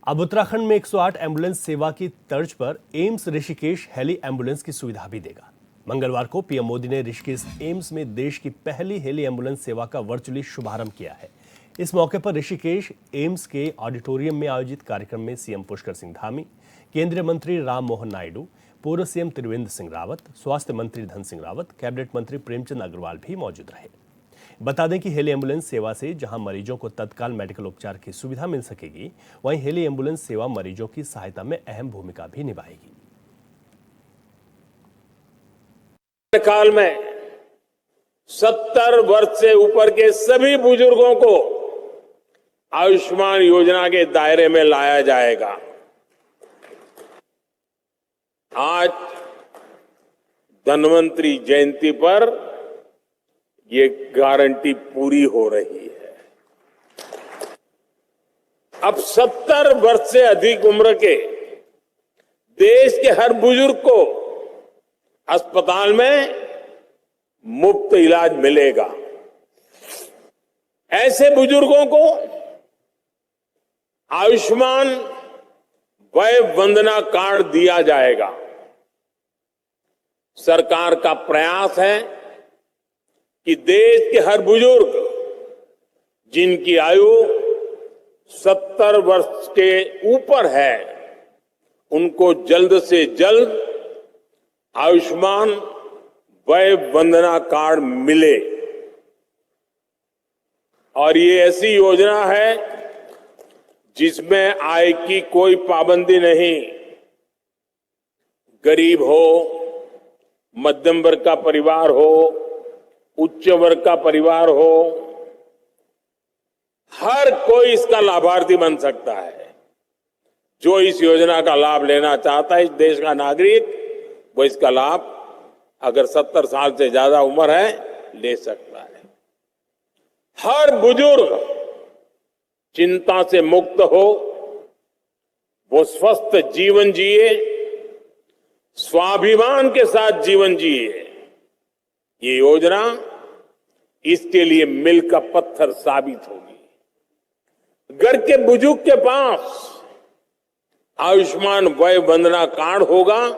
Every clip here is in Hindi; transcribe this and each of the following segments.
अब उत्तराखंड में 108 एम्बुलेंस सेवा की तर्ज पर एम्स ऋषिकेश हेली एम्बुलेंस की सुविधा भी देगा। मंगलवार को पीएम मोदी ने ऋषिकेश एम्स में देश की पहली हेली एम्बुलेंस सेवा का वर्चुअली शुभारंभ किया है। इस मौके पर ऋषिकेश एम्स के ऑडिटोरियम में आयोजित कार्यक्रम में सीएम पुष्कर सिंह धामी, केंद्रीय मंत्री राम मोहन नायडू, पूर्व सीएम त्रिवेंद्र सिंह रावत, स्वास्थ्य मंत्री धन सिंह रावत, कैबिनेट मंत्री प्रेमचंद अग्रवाल भी मौजूद रहे। बता दें कि हेली एम्बुलेंस सेवा से जहां मरीजों को तत्काल मेडिकल उपचार की सुविधा मिल सकेगी, वहीं हेली एम्बुलेंस सेवा मरीजों की सहायता में अहम भूमिका भी निभाएगी। काल में 70 वर्ष से ऊपर के सभी बुजुर्गों को आयुष्मान योजना के दायरे में लाया जाएगा। आज धन्वंतरी जयंती पर ये गारंटी पूरी हो रही है। अब 70 वर्ष से अधिक उम्र के देश के हर बुजुर्ग को अस्पताल में मुफ्त इलाज मिलेगा। ऐसे बुजुर्गों को आयुष्मान वय वंदना कार्ड दिया जाएगा। सरकार का प्रयास है कि देश के हर बुजुर्ग जिनकी आयु 70 वर्ष के ऊपर है, उनको जल्द से जल्द आयुष्मान वय वंदना कार्ड मिले। और ये ऐसी योजना है जिसमें आय की कोई पाबंदी नहीं। गरीब हो, मध्यम वर्ग का परिवार हो, उच्च वर्ग का परिवार हो, हर कोई इसका लाभार्थी बन सकता है। जो इस योजना का लाभ लेना चाहता है, इस देश का नागरिक, वो इसका लाभ अगर 70 साल से ज्यादा उम्र है ले सकता है। हर बुजुर्ग चिंता से मुक्त हो, वो स्वस्थ जीवन जिए, स्वाभिमान के साथ जीवन जिए। ये योजना इसके लिए मील का पत्थर साबित होगी। घर के बुजुर्ग के पास आयुष्मान वय वंदना कार्ड होगा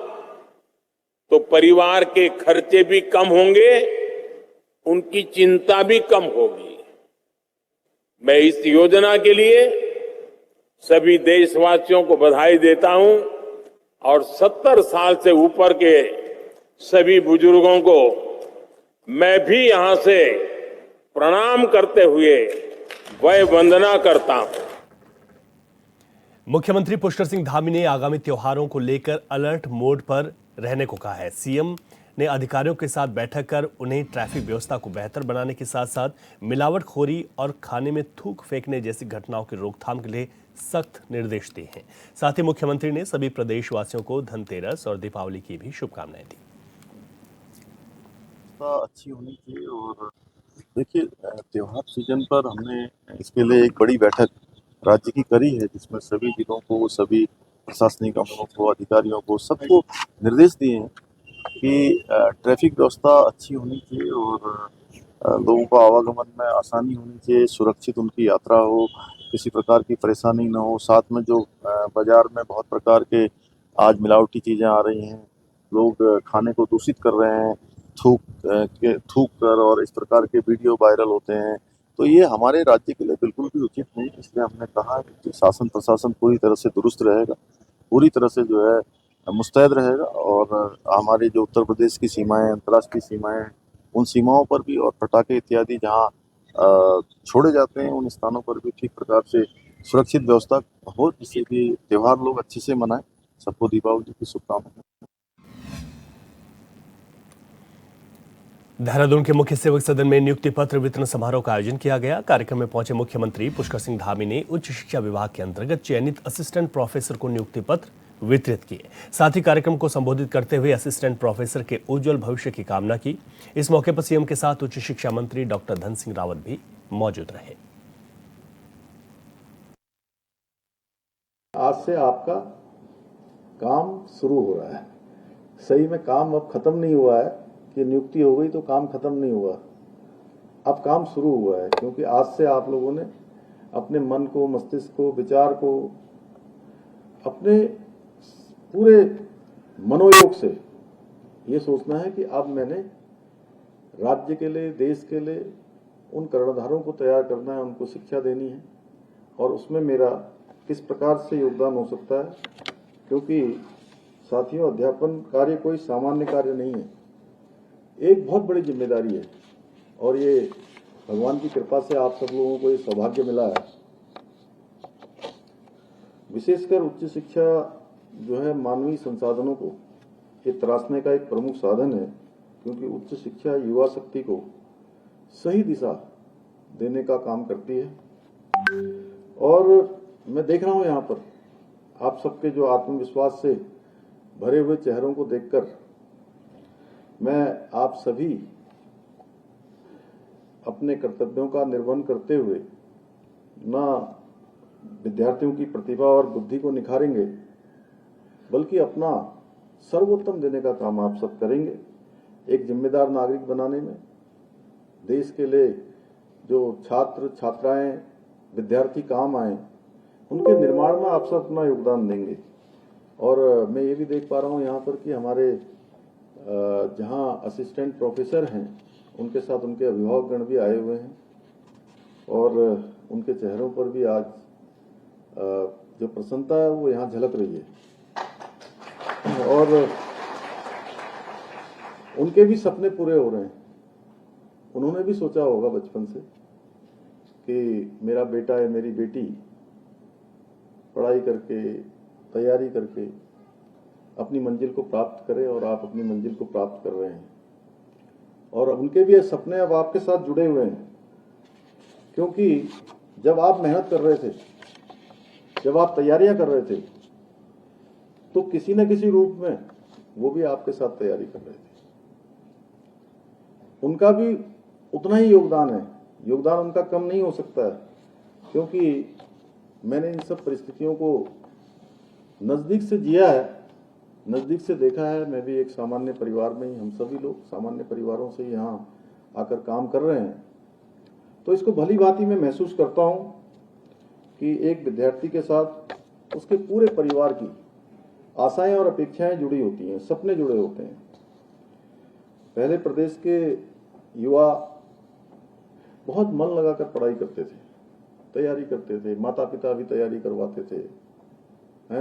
तो परिवार के खर्चे भी कम होंगे, उनकी चिंता भी कम होगी। मैं इस योजना के लिए सभी देशवासियों को बधाई देता हूं और 70 साल से ऊपर के सभी बुजुर्गों को मैं भी यहां से प्रणाम करते हुए वय वंदना करता हूं। मुख्यमंत्री पुष्कर सिंह धामी ने आगामी त्योहारों को लेकर अलर्ट मोड पर रहने को कहा है। सीएम ने अधिकारियों के साथ बैठक कर उन्हें ट्रैफिक व्यवस्था को बेहतर बनाने के साथ साथ मिलावटखोरी और खाने में थूक फेंकने जैसी घटनाओं की रोकथाम के लिए सख्त निर्देश दिए हैं। साथ ही मुख्यमंत्री ने सभी प्रदेशवासियों को धनतेरस और दीपावली की भी शुभकामनाएं दी। अच्छी होनी चाहिए। और देखिए, त्योहार सीजन पर हमने इसके लिए एक बड़ी बैठक राज्य की करी है, जिसमें सभी जिलों को, सभी प्रशासनिक अमलों को, अधिकारियों को, सबको निर्देश दिए हैं कि ट्रैफिक व्यवस्था अच्छी होनी चाहिए और लोगों को आवागमन में आसानी होनी चाहिए, सुरक्षित उनकी यात्रा हो, किसी प्रकार की परेशानी न हो। साथ में जो बाजार में बहुत प्रकार के आज मिलावटी चीज़ें आ रही हैं, लोग खाने को दूषित कर रहे हैं, थूक कर, और इस प्रकार के वीडियो वायरल होते हैं, तो ये हमारे राज्य के लिए बिल्कुल भी उचित नहीं। इसलिए हमने कहा कि शासन प्रशासन पूरी तरह से दुरुस्त रहेगा, पूरी तरह से जो है मुस्तैद रहेगा और हमारे जो उत्तर प्रदेश की सीमाएं, अंतर्राष्ट्रीय सीमाएं, उन सीमाओं पर भी और पटाखे इत्यादि जहां छोड़े जाते हैं, उन स्थानों पर भी ठीक प्रकार से सुरक्षित व्यवस्था हो, जिससे कि त्यौहार लोग अच्छे से मनाएं। सबको दीपावली की शुभकामनाएं। देहरादून के मुख्य सेवक सदन में नियुक्ति पत्र वितरण समारोह का आयोजन किया गया। कार्यक्रम में पहुंचे मुख्यमंत्री पुष्कर सिंह धामी ने उच्च शिक्षा विभाग के अंतर्गत चयनित असिस्टेंट प्रोफेसर को नियुक्ति पत्र वितरित किए। साथ ही कार्यक्रम को संबोधित करते हुए असिस्टेंट प्रोफेसर के उज्जवल भविष्य की कामना की। इस मौके पर सीएम के साथ उच्च शिक्षा मंत्री डॉक्टर धन सिंह रावत भी मौजूद रहे। आज से आपका काम शुरू हो रहा है। सही में काम अब खत्म नहीं हुआ है कि नियुक्ति हो गई तो काम खत्म नहीं हुआ, अब काम शुरू हुआ है। क्योंकि आज से आप लोगों ने अपने मन को, मस्तिष्क को, विचार को अपने पूरे मनोयोग से ये सोचना है कि अब मैंने राज्य के लिए, देश के लिए उन कर्णधारों को तैयार करना है, उनको शिक्षा देनी है और उसमें मेरा किस प्रकार से योगदान हो सकता है, क्योंकि साथियों, अध्यापन कार्य कोई सामान्य कार्य नहीं है, एक बहुत बड़ी जिम्मेदारी है और ये भगवान की कृपा से आप सब लोगों को ये सौभाग्य मिला है। विशेषकर उच्च शिक्षा जो है मानवीय संसाधनों को ये तराशने का एक प्रमुख साधन है, क्योंकि उच्च शिक्षा युवा शक्ति को सही दिशा देने का काम करती है। और मैं देख रहा हूं यहाँ पर आप सबके जो आत्मविश्वास से भरे हुए चेहरों को देखकर मैं आप सभी अपने कर्तव्यों का निर्वहन करते हुए न विद्यार्थियों की प्रतिभा और बुद्धि को निखारेंगे, बल्कि अपना सर्वोत्तम देने का काम आप सब करेंगे। एक जिम्मेदार नागरिक बनाने में देश के लिए जो छात्र छात्राएं विद्यार्थी काम आए, उनके निर्माण में आप सब अपना योगदान देंगे। और मैं ये भी देख पा रहा हूँ यहाँ पर कि हमारे जहाँ असिस्टेंट प्रोफेसर हैं, उनके साथ उनके अभिभावकगण भी आए हुए हैं और उनके चेहरों पर भी आज जो प्रसन्नता है वो यहाँ झलक रही है और उनके भी सपने पूरे हो रहे हैं। उन्होंने भी सोचा होगा बचपन से कि मेरा बेटा या मेरी बेटी पढ़ाई करके, तैयारी करके अपनी मंजिल को प्राप्त करे और आप अपनी मंजिल को प्राप्त कर रहे हैं। और उनके भी ये सपने अब आपके साथ जुड़े हुए हैं, क्योंकि जब आप मेहनत कर रहे थे, जब आप तैयारियां कर रहे थे, तो किसी न किसी रूप में वो भी आपके साथ तैयारी कर रहे थे। उनका भी उतना ही योगदान है, योगदान उनका कम नहीं हो सकता है, क्योंकि मैंने इन सब परिस्थितियों को नजदीक से जिया है, नजदीक से देखा है। मैं भी एक सामान्य परिवार में ही, हम सभी लोग सामान्य परिवारों से यहाँ आकर काम कर रहे हैं, तो इसको भली भांति मैं महसूस करता हूँ कि एक विद्यार्थी के साथ उसके पूरे परिवार की आशाएं और अपेक्षाएं जुड़ी होती हैं, सपने जुड़े होते हैं। पहले प्रदेश के युवा बहुत मन लगाकर पढ़ाई करते थे, तैयारी करते थे, माता पिता भी तैयारी करवाते थे,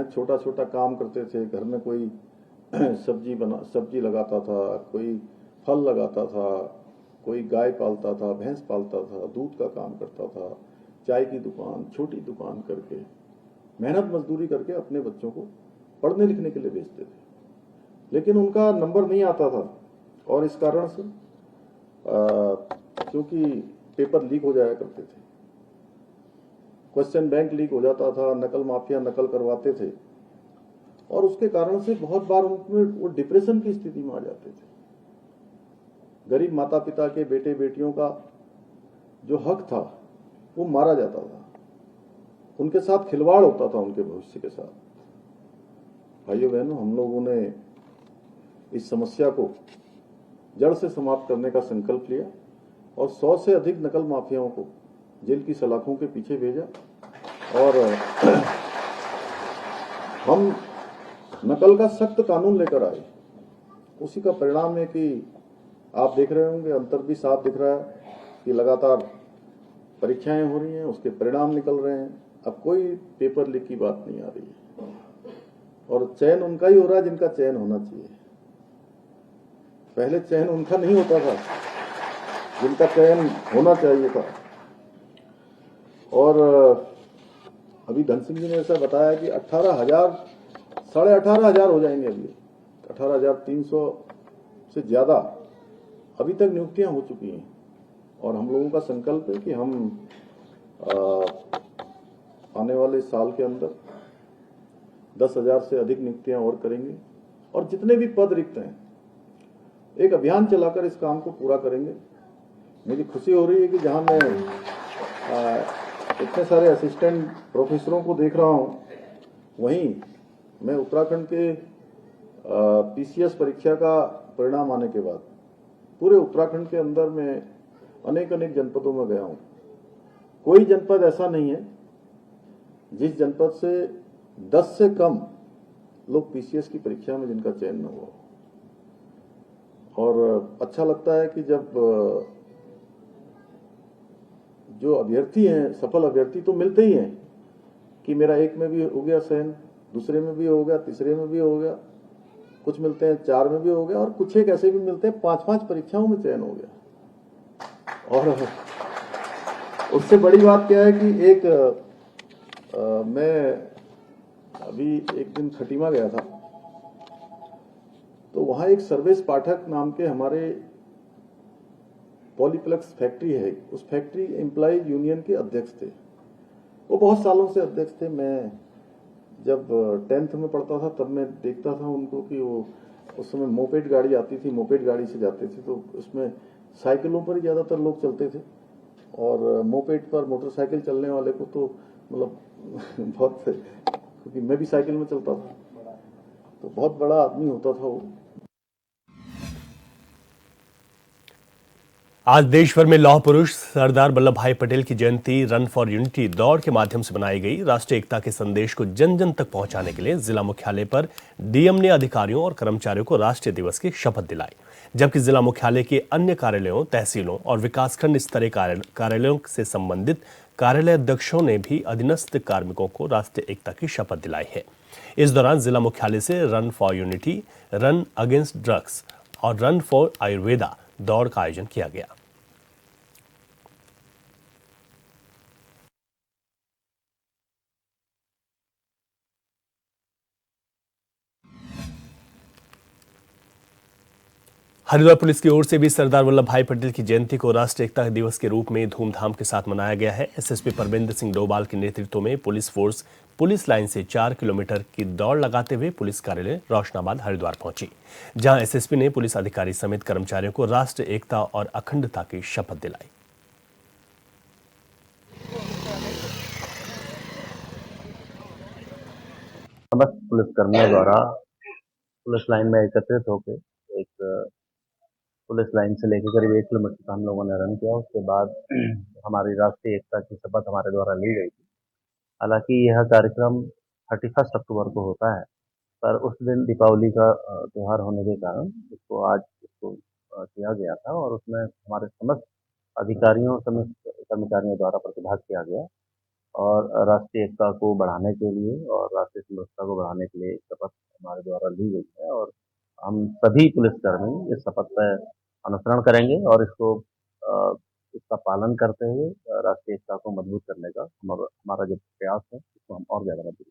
छोटा छोटा काम करते थे, घर में कोई सब्जी लगाता था, कोई फल लगाता था, कोई गाय पालता था, भैंस पालता था, दूध का काम करता था, चाय की दुकान, छोटी दुकान करके मेहनत मजदूरी करके अपने बच्चों को पढ़ने लिखने के लिए भेजते थे। लेकिन उनका नंबर नहीं आता था और इस कारण से क्योंकि पेपर लीक हो जाया करते थे, क्वेश्चन बैंक लीक हो जाता था, नकल माफिया नकल करवाते थे और उसके कारण से बहुत बार उनमें वो डिप्रेशन की स्थिति में आ जाते थे। गरीब माता पिता के बेटे बेटियों का जो हक था वो मारा जाता था, उनके साथ खिलवाड़ होता था, उनके भविष्य के साथ। भाइयों बहनों, हम लोगों ने इस समस्या को जड़ से समाप्त करने का संकल्प लिया और 100 से अधिक नकल माफियाओं को जेल की सलाखों के पीछे भेजा और हम नकल का सख्त कानून लेकर आए। उसी का परिणाम है कि आप देख रहे होंगे, अंतर भी साफ दिख रहा है कि लगातार परीक्षाएं हो रही हैं, उसके परिणाम निकल रहे हैं। अब कोई पेपर लीक की बात नहीं आ रही है और चयन उनका ही हो रहा है जिनका चयन होना चाहिए। पहले चयन उनका नहीं होता था जिनका चयन होना चाहिए था। और अभी धन सिंह जी ने ऐसा बताया कि 18,000 साढ़े 18,000 हो जाएंगे, अभी 18,300 से ज्यादा अभी तक नियुक्तियां हो चुकी हैं और हम लोगों का संकल्प है कि हम आने वाले साल के अंदर 10,000 से अधिक नियुक्तियां और करेंगे और जितने भी पद रिक्त हैं एक अभियान चलाकर इस काम को पूरा करेंगे। मुझे खुशी हो रही है कि जहां मैं इतने सारे असिस्टेंट प्रोफेसरों को देख रहा हूं, वहीं मैं उत्तराखंड के पीसीएस परीक्षा का परिणाम आने के बाद पूरे उत्तराखंड के अंदर मैं अनेक जनपदों में गया हूं। कोई जनपद ऐसा नहीं है जिस जनपद से 10 से कम लोग पीसीएस की परीक्षा में जिनका चयन न हुआ। और अच्छा लगता है कि जब जो अभ्यर्थी हैं, सफल अभ्यर्थी तो मिलते ही हैं कि मेरा एक में भी हो गया चयन, दूसरे में भी हो गया, तीसरे में भी हो गया, कुछ मिलते हैं 4 में भी हो गया, और कुछ एक ऐसे भी मिलते हैं 5-5 परीक्षाओं में चयन हो गया। और उससे बड़ी बात क्या है कि मैं अभी एक दिन खटीमा गया था, तो वहां एक सर्वेश पाठक नाम के हमारे पॉलीप्लेक्स फैक्ट्री है, उस फैक्ट्री एम्प्लॉय यूनियन के अध्यक्ष थे। वो बहुत सालों से अध्यक्ष थे। मैं जब 10th में पढ़ता था तब मैं देखता था उनको कि वो उस समय मोपेड गाड़ी आती थी, मोपेड गाड़ी से जाते थे, तो उसमें साइकिलों पर ही ज़्यादातर लोग चलते थे, और मोपेड पर मोटरसाइकिल चलने वाले को तो मतलब बहुत, क्योंकि मैं भी साइकिल में चलता था, तो बहुत बड़ा आदमी होता था वो। आज देश भर में लौह पुरुष सरदार वल्लभ भाई पटेल की जयंती रन फॉर यूनिटी दौड़ के माध्यम से बनाई गई। राष्ट्रीय एकता के संदेश को जन जन तक पहुंचाने के लिए जिला मुख्यालय पर डीएम ने अधिकारियों और कर्मचारियों को राष्ट्रीय दिवस की शपथ दिलाई, जबकि जिला मुख्यालय के अन्य कार्यालयों, तहसीलों और विकासखंड स्तरीय कार्यालयों से संबंधित कार्यालय अध्यक्षों ने भी अधीनस्थ कार्मिकों को राष्ट्रीय एकता की शपथ दिलाई है। इस दौरान जिला मुख्यालय से run for unity, run against drugs और रन फॉर आयुर्वेदा दौड़ का आयोजन किया गया। हरिद्वार पुलिस की ओर से भी सरदार वल्लभ भाई पटेल की जयंती को राष्ट्रीय एकता दिवस के रूप में धूमधाम के साथ मनाया गया है। एसएसपी परविंदर सिंह डोभाल के नेतृत्व में पुलिस फोर्स पुलिस लाइन से 4 किलोमीटर की दौड़ लगाते हुए पुलिस कार्यालय रोशनाबाद हरिद्वार पहुंची, जहां एसएसपी ने पुलिस अधिकारी समेत कर्मचारियों को राष्ट्रीय एकता और अखंडता की शपथ दिलाई। समस्त पुलिसकर्मियों द्वारा पुलिस लाइन में एकत्रित होकर एक पुलिस लाइन से लेकर करीब 1 किलोमीटर का हम लोगों ने रन किया। उसके बाद हमारी राष्ट्रीय एकता की शपथ हमारे द्वारा ली गई थी। हालांकि यह कार्यक्रम 31 अक्टूबर को होता है, पर उस दिन दीपावली का त्यौहार होने के कारण इसको किया गया था, और उसमें हमारे समस्त अधिकारियों, समस्त कर्मचारियों द्वारा प्रतिभाग किया गया, और राष्ट्रीय एकता को बढ़ाने के लिए और राष्ट्रीय सुरक्षा को बढ़ाने के लिए एक शपथ हमारे द्वारा ली गई है, और हम सभी पुलिसकर्मी इस शपथ पर अनुसरण करेंगे और इसका पालन करते हुए राष्ट्रीय एकता को मजबूत करने का हमारा जो प्रयास है उसको हम और ज्यादा मजबूत।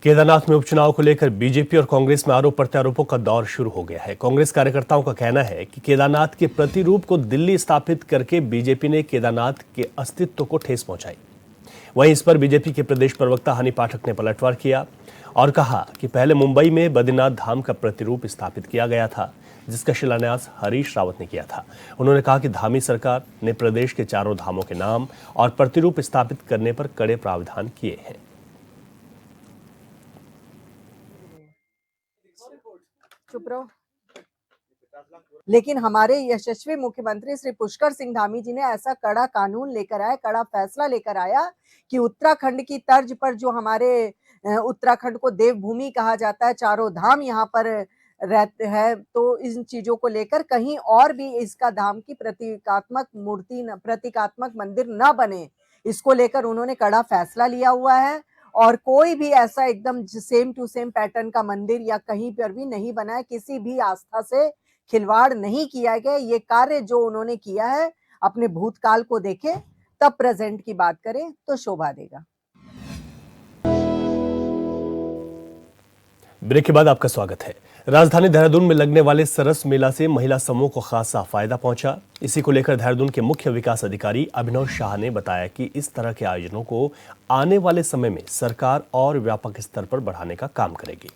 केदारनाथ में उपचुनाव को लेकर बीजेपी और कांग्रेस में आरोप प्रत्यारोपों का दौर शुरू हो गया है। कांग्रेस कार्यकर्ताओं का कहना है कि केदारनाथ के प्रतिरूप को दिल्ली स्थापित करके बीजेपी ने केदारनाथ के अस्तित्व को ठेस पहुंचाई। वहीं इस पर बीजेपी के प्रदेश प्रवक्ता हनी पाठक ने पलटवार किया और कहा कि पहले मुंबई में बद्रीनाथ धाम का प्रतिरूप स्थापित किया गया था, जिसका शिलान्यास हरीश रावत ने किया था। उन्होंने कहा कि धामी सरकार ने प्रदेश के चारों धामों के नाम और प्रतिरूप स्थापित करने पर कड़े प्रावधान किए हैं। चुप रहो। लेकिन हमारे यशस्वी मुख्यमंत्री श्री पुष्कर सिंह धामी जी ने ऐसा कड़ा कानून लेकर आया, कड़ा फैसला लेकर आया कि उत्तराखंड की तर्ज पर जो हमारे उत्तराखंड को देवभूमि कहा जाता है, चारों धाम यहाँ पर रहते हैं, तो इन चीजों को लेकर कहीं और भी इसका धाम की प्रतीकात्मक मूर्ति, प्रतीकात्मक मंदिर न बने, इसको लेकर उन्होंने कड़ा फैसला लिया हुआ है। और कोई भी ऐसा एकदम सेम टू सेम पैटर्न का मंदिर या कहीं पर भी नहीं बना है, किसी भी आस्था से खिलवाड़ नहीं किया गया। ये कार्य जो उन्होंने किया है, अपने भूतकाल को देखें तब प्रेजेंट की बात करें तो शोभा देगा। ब्रेक के बाद आपका स्वागत है। राजधानी देहरादून में लगने वाले सरस मेला से महिला समूह को खासा फायदा पहुंचा। इसी को लेकर देहरादून के मुख्य विकास अधिकारी अभिनव शाह ने बताया कि इस तरह के आयोजनों को आने वाले समय में सरकार और व्यापक स्तर पर बढ़ाने का काम करेगी।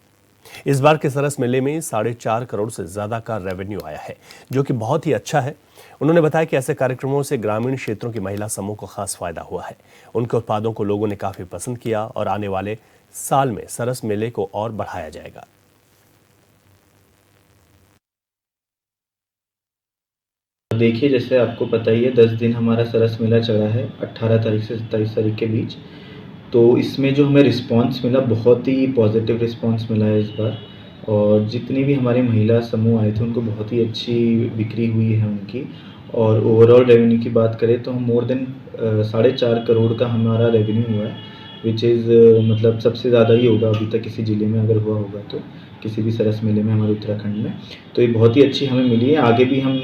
इस बार के सरस मेले में 4.5 करोड़ से ज्यादा का रेवेन्यू आया है, जो कि बहुत ही अच्छा है। उन्होंने बताया कि ऐसे कार्यक्रमों से ग्रामीण क्षेत्रों की महिला समूह को खास फायदा हुआ है। उनके उत्पादों को लोगों ने काफी पसंद किया और आने वाले साल में सरस मेले को और बढ़ाया जाएगा। देखिए, जैसे आपको पता ही है 10 दिन हमारा सरस मेला चला है 18 तारीख से 27 तारीख के बीच। तो इसमें जो हमें रिस्पॉन्स मिला, बहुत ही पॉजिटिव रिस्पॉन्स मिला है इस बार। और जितनी भी हमारे महिला समूह आए थे उनको बहुत ही अच्छी बिक्री हुई है उनकी। और ओवरऑल रेवेन्यू की बात करें तो हम मोर देन 4.5 करोड़ का हमारा रेवेन्यू हुआ है, विच इज़ मतलब सबसे ज़्यादा ही होगा अभी तक किसी ज़िले में अगर हुआ होगा तो, किसी भी सरस मेले में हमारे उत्तराखंड में। तो ये बहुत ही अच्छी हमें मिली है। आगे भी हम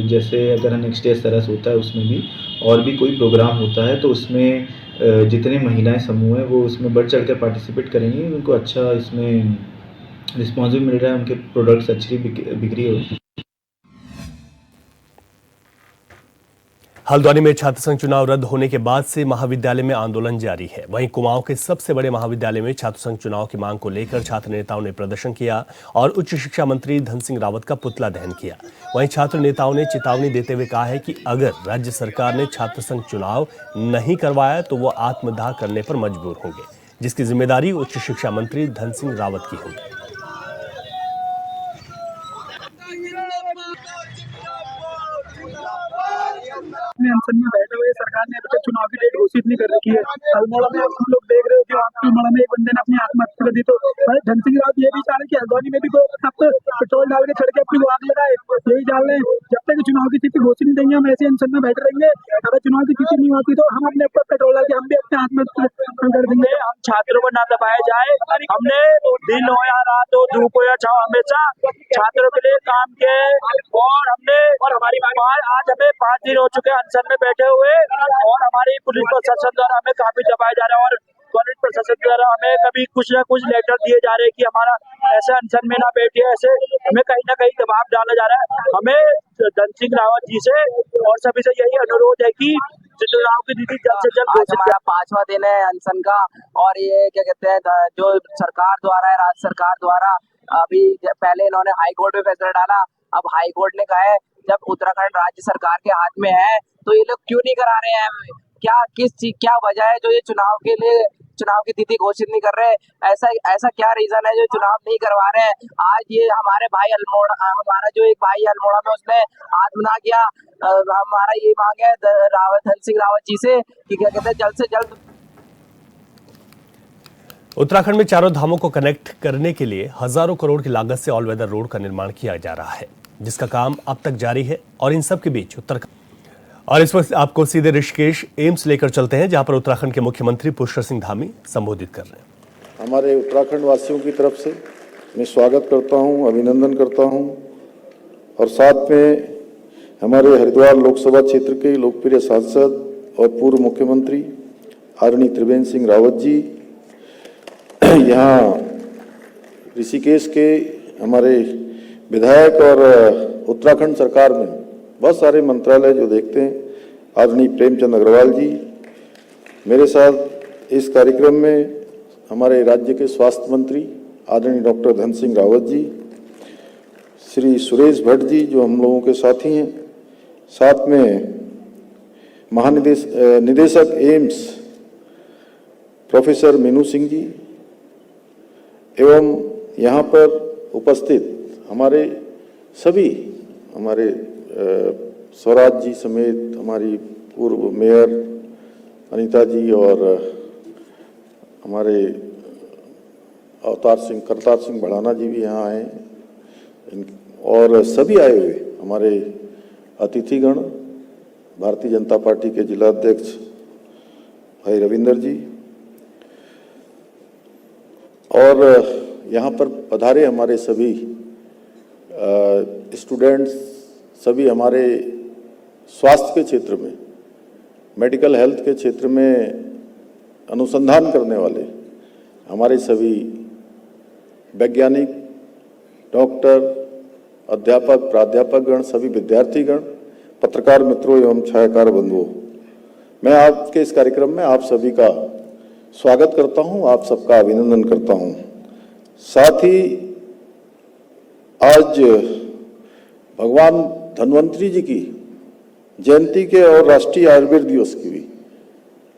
जैसे अगर नेक्स्ट ईयर सरस होता है उसमें भी और भी कोई प्रोग्राम होता है तो उसमें जितने महिलाएं समूह हैं वो उसमें बढ़ चढ़ कर पार्टिसिपेट करेंगी। उनको अच्छा इसमें रिस्पॉन्स भी मिल रहा है, उनके प्रोडक्ट्स अच्छी बिक्री हो। हल्द्वानी में छात्र संघ चुनाव रद्द होने के बाद से महाविद्यालय में आंदोलन जारी है। वहीं कुमाऊं के सबसे बड़े महाविद्यालय में छात्र संघ चुनाव की मांग को लेकर छात्र नेताओं ने प्रदर्शन किया और उच्च शिक्षा मंत्री धन सिंह रावत का पुतला दहन किया। वहीं छात्र नेताओं ने चेतावनी देते हुए कहा है कि अगर राज्य सरकार ने छात्र संघ चुनाव नहीं करवाया तो वो आत्मदाह करने पर मजबूर होंगे, जिसकी जिम्मेदारी उच्च शिक्षा मंत्री धन सिंह रावत की होगी। अनशन में बैठे हुए सरकार ने अभी तक चुनाव की डेट घोषित नहीं कर रखी है। अल्मोड़ा में हम लोग देख रहे हो कि अल्मोड़ा में एक बंदे ने अपनी आत्महत्या कर दी। तो धन सिंह रावत ये भी चाह रहे कि हल्द्वानी में भी पेट्रोल डाल के छड़ के अपनी को आग लगाए, यही डाल रहे हैं। जब तक चुनाव की तिथि घोषित नहीं देंगे हम ऐसे अनशन में बैठे रहेंगे। अगर चुनाव की तिथि नहीं होती तो हम अपने ऊपर पेट्रोल डाल के हम भी अपने आत्महत्या कर देंगे। हम छात्रों को ना दबाया जाए। हमने दिन हो या रात हो, धूप हो या छांव, हमेशा छात्रों के लिए काम किए और हमने आज हमें 5 दिन हो चुके हैं अनशन में बैठे हुए और हमारी पुलिस प्रशासन द्वारा हमें काफी दबाया जा रहा है और कॉलेज प्रशासन द्वारा हमें कभी कुछ न कुछ लेटर दिए जा रहे हैं कि हमारा ऐसे अनशन में ना बैठिए। ऐसे हमें कहीं ना कहीं दबाव डाला जा रहा है। हमें धन सिंह रावत जी से और सभी से यही अनुरोध है कि चुनाव की तिथि जल्द से जल्द। आज हमारा 5वां दिन है अनशन का और ये क्या कहते हैं जो सरकार द्वारा है, राज्य सरकार द्वारा अभी पहले इन्होंने हाई कोर्ट में फैसला डाला। अब हाई कोर्ट ने कहा है जब उत्तराखंड राज्य सरकार के हाथ में है तो ये लोग क्यों नहीं करा रहे हैं? क्या वजह है जो ये चुनाव के लिए चुनाव की तिथि घोषित नहीं कर रहे? ऐसा क्या रीजन है जो चुनाव नहीं करवा रहे हैं? आज ये हमारे भाई अल्मोड़ा, हमारा जो एक भाई अल्मोड़ा में उसने आत्मदाह किया। हमारा ये मांग है धन सिंह रावत जी से कि क्या कहते हैं जल्द से जल्द। उत्तराखंड में चारों धामों को कनेक्ट करने के लिए हजारों करोड़ की लागत से ऑल वेदर रोड का निर्माण किया जा रहा है, जिसका काम अब तक जारी है। और इन सब के बीच और इस वक्त आपको सीधे ऋषिकेश एम्स लेकर चलते हैं, जहां पर उत्तराखंड के मुख्यमंत्री पुष्कर सिंह धामी संबोधित कर रहे हैं। हमारे उत्तराखंड वासियों की तरफ से मैं स्वागत करता हूं, अभिनंदन करता हूं और साथ में हमारे हरिद्वार लोकसभा क्षेत्र के लोकप्रिय सांसद और पूर्व मुख्यमंत्री आदरणीय त्रिवेंद्र सिंह रावत जी, यहाँ ऋषिकेश के हमारे विधायक और उत्तराखंड सरकार में बहुत सारे मंत्रालय जो देखते हैं, आदरणीय प्रेमचंद अग्रवाल जी, मेरे साथ इस कार्यक्रम में हमारे राज्य के स्वास्थ्य मंत्री आदरणीय डॉक्टर धन सिंह रावत जी, श्री सुरेश भट्ट जी जो हम लोगों के साथी हैं, साथ में निदेशक एम्स प्रोफेसर मीनू सिंह जी एवं यहाँ पर उपस्थित हमारे सभी स्वराज जी समेत हमारी पूर्व मेयर अनीता जी और हमारे करतार सिंह बढ़ाना जी भी यहाँ आए और सभी आए हुए हमारे अतिथिगण, भारतीय जनता पार्टी के जिला अध्यक्ष भाई रविंदर जी और यहाँ पर पधारे हमारे सभी स्टूडेंट्स, सभी हमारे स्वास्थ्य के क्षेत्र में, मेडिकल हेल्थ के क्षेत्र में अनुसंधान करने वाले हमारे सभी वैज्ञानिक, डॉक्टर, अध्यापक, प्राध्यापकगण, सभी विद्यार्थीगण, पत्रकार मित्रों एवं छायाकार बंधुओं, मैं आपके इस कार्यक्रम में आप सभी का स्वागत करता हूं, आप सबका अभिनंदन करता हूं। साथ ही आज भगवान धन्वंतरी जी की जयंती के और राष्ट्रीय आयुर्वेद दिवस की भी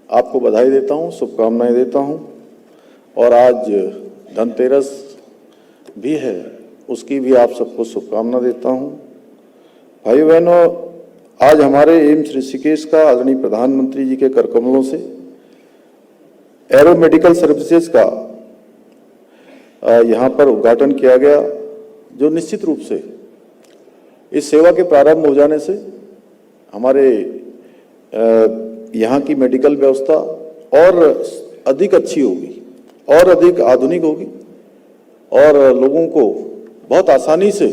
आपको बधाई देता हूं, शुभकामनाएं देता हूं और आज धनतेरस भी है, उसकी भी आप सबको शुभकामना देता हूं। भाई बहनों, आज हमारे एम्स ऋषिकेश का आदरणीय प्रधानमंत्री जी के कर कमलों से एरो मेडिकल सर्विसेज का यहाँ पर उद्घाटन किया गया, जो निश्चित रूप से इस सेवा के प्रारंभ हो जाने से हमारे यहाँ की मेडिकल व्यवस्था और अधिक अच्छी होगी और अधिक आधुनिक होगी और लोगों को बहुत आसानी से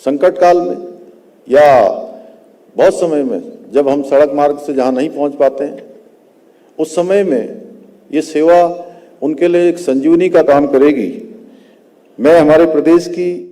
संकट काल में या बहुत समय में जब हम सड़क मार्ग से जहाँ नहीं पहुँच पाते हैं, उस समय में ये सेवा उनके लिए एक संजीवनी का काम करेगी। मैं हमारे प्रदेश की